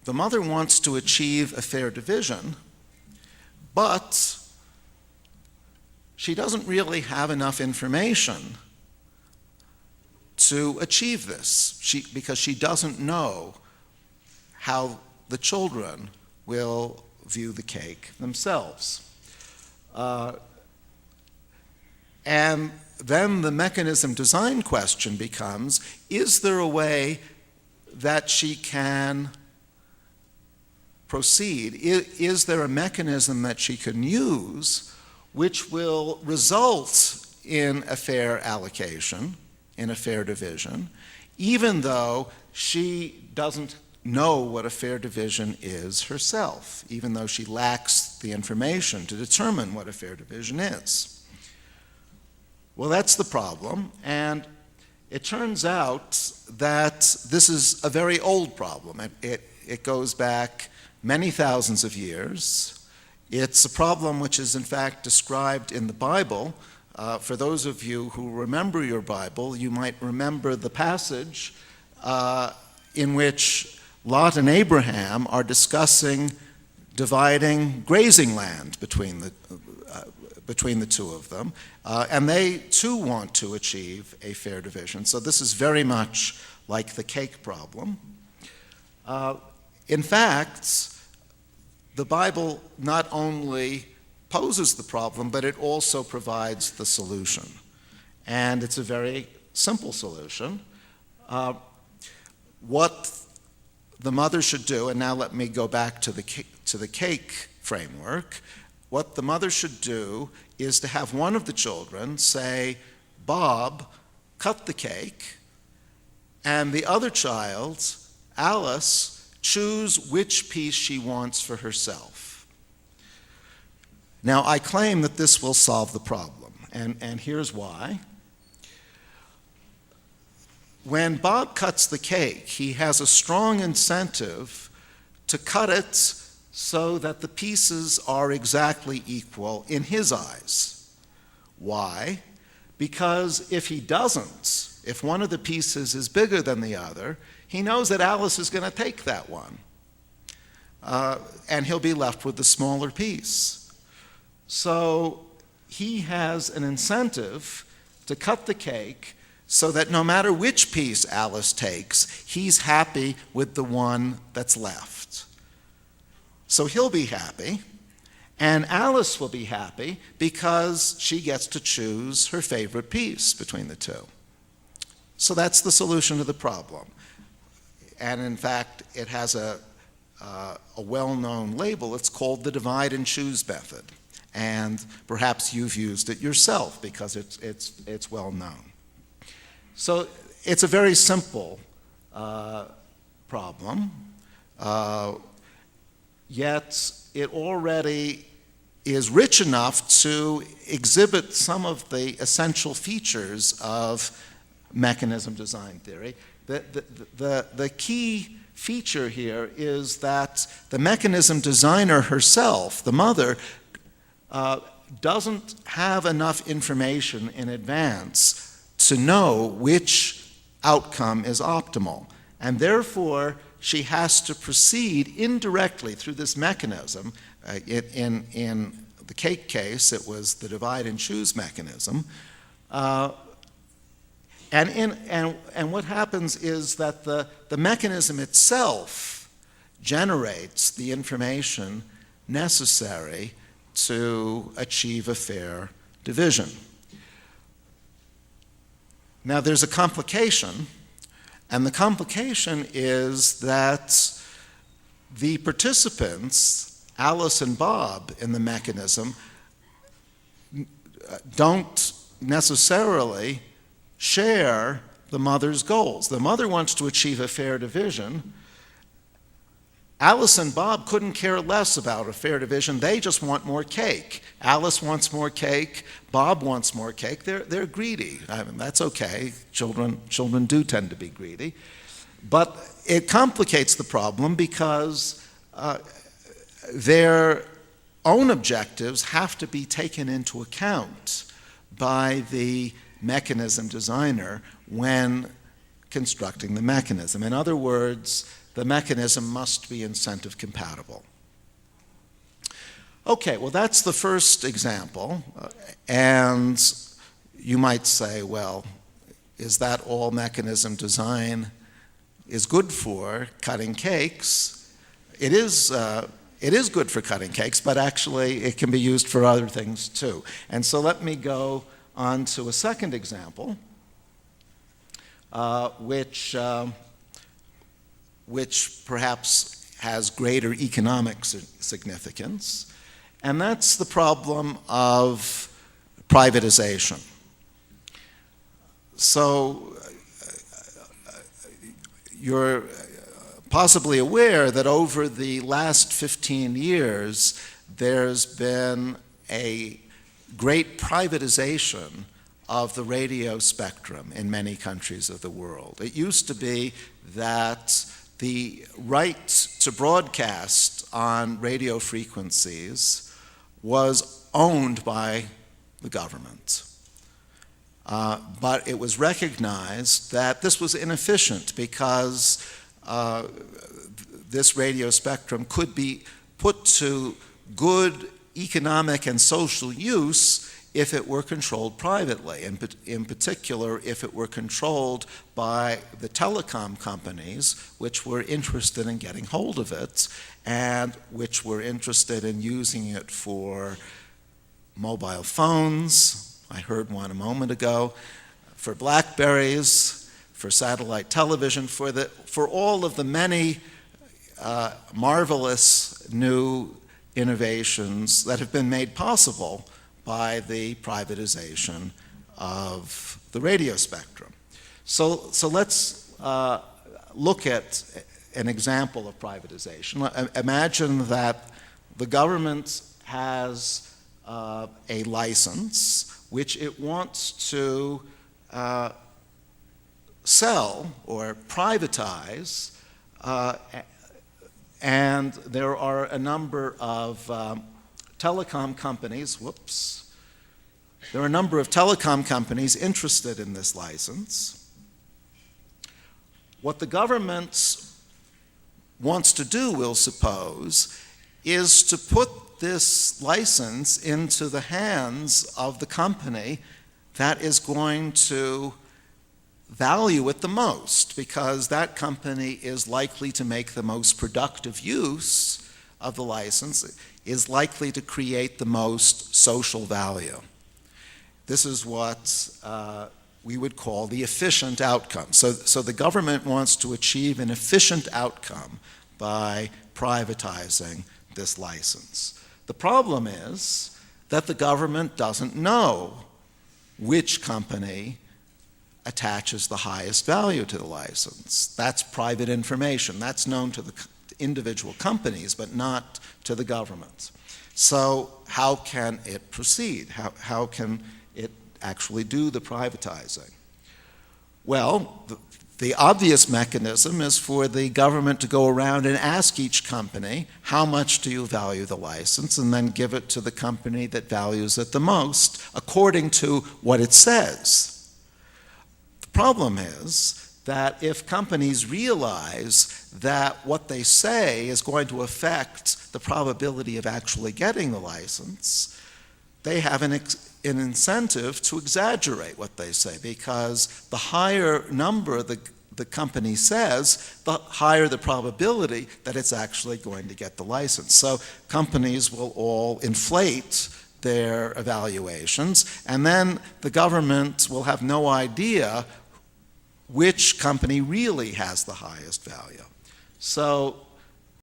the mother wants to achieve a fair division, but she doesn't really have enough information to achieve this because she doesn't know how the children will view the cake themselves. And then the mechanism design question becomes, is there a way that she can proceed? Is there a mechanism that she can use which will result in a fair allocation, in a fair division, even though she doesn't know what a fair division is herself, even though she lacks the information to determine what a fair division is? Well, that's the problem, and it turns out that this is a very old problem. It goes back many thousands of years. It's a problem which is in fact described in the Bible. For those of you who remember your Bible, you might remember the passage in which Lot and Abraham are discussing dividing grazing land between the two of them, and they too want to achieve a fair division. So this is very much like the cake problem. In fact, the Bible not only poses the problem, but it also provides the solution. And it's a very simple solution. What the mother should do, and now let me go back to the cake framework. What the mother should do is to have one of the children say, Bob, cut the cake, and the other child, Alice, choose which piece she wants for herself. Now, I claim that this will solve the problem, and here's why. When Bob cuts the cake, he has a strong incentive to cut it so that the pieces are exactly equal in his eyes. Why? Because if he doesn't, if one of the pieces is bigger than the other, he knows that Alice is going to take that one. And he'll be left with the smaller piece. So he has an incentive to cut the cake so that no matter which piece Alice takes, he's happy with the one that's left. So he'll be happy, and Alice will be happy because she gets to choose her favorite piece between the two. So that's the solution to the problem. And in fact, it has a well-known label. It's called the divide and choose method. And perhaps you've used it yourself because it's well known. So it's a very simple problem, yet it already is rich enough to exhibit some of the essential features of mechanism design theory. The key feature here is that the mechanism designer herself, the mother, doesn't have enough information in advance to know which outcome is optimal. And therefore, she has to proceed indirectly through this mechanism. In the cake case, it was the divide and choose mechanism. And what happens is that the mechanism itself generates the information necessary to achieve a fair division. Now, there's a complication, and the complication is that the participants, Alice and Bob in the mechanism, don't necessarily share the mother's goals. The mother wants to achieve a fair division. Alice and Bob couldn't care less about a fair division. They just want more cake. Alice wants more cake. Bob wants more cake. They're greedy. I mean, that's okay. Children do tend to be greedy. But it complicates the problem because their own objectives have to be taken into account by the mechanism designer when constructing the mechanism. In other words, the mechanism must be incentive compatible. Okay, well, that's the first example. And you might say, well, is that all mechanism design is good for? Cutting cakes? It is good for cutting cakes, but actually it can be used for other things too. And so let me go on to a second example, which perhaps has greater economic significance, and that's the problem of privatization. So you're possibly aware that over the last 15 years, there's been a great privatization of the radio spectrum in many countries of the world. It used to be that the right to broadcast on radio frequencies was owned by the government. But it was recognized that this was inefficient because this radio spectrum could be put to good economic and social use if it were controlled privately, and in particular if it were controlled by the telecom companies, which were interested in getting hold of it and which were interested in using it for mobile phones. I heard one a moment ago, for BlackBerries, for satellite television, for all of the many marvelous new innovations that have been made possible by the privatization of the radio spectrum. So let's look at an example of privatization. Imagine that the government has a license which it wants to sell or privatize, and there are a number of telecom companies, there are a number of telecom companies interested in this license. What the government wants to do, we'll suppose, is to put this license into the hands of the company that is going to value it the most, because that company is likely to make the most productive use of the license, is likely to create the most social value. This is what we would call the efficient outcome. So the government wants to achieve an efficient outcome by privatizing this license. The problem is that the government doesn't know which company attaches the highest value to the license. That's private information. That's known to the individual companies, but not to the government. So how can it proceed? How can it actually do the privatizing? Well, the obvious mechanism is for the government to go around and ask each company, how much do you value the license, and then give it to the company that values it the most according to what it says. The problem is that if companies realize that what they say is going to affect the probability of actually getting the license, they have an incentive to exaggerate what they say, because the higher number the company says, the higher the probability that it's actually going to get the license. So companies will all inflate their evaluations, and then the government will have no idea which company really has the highest value. So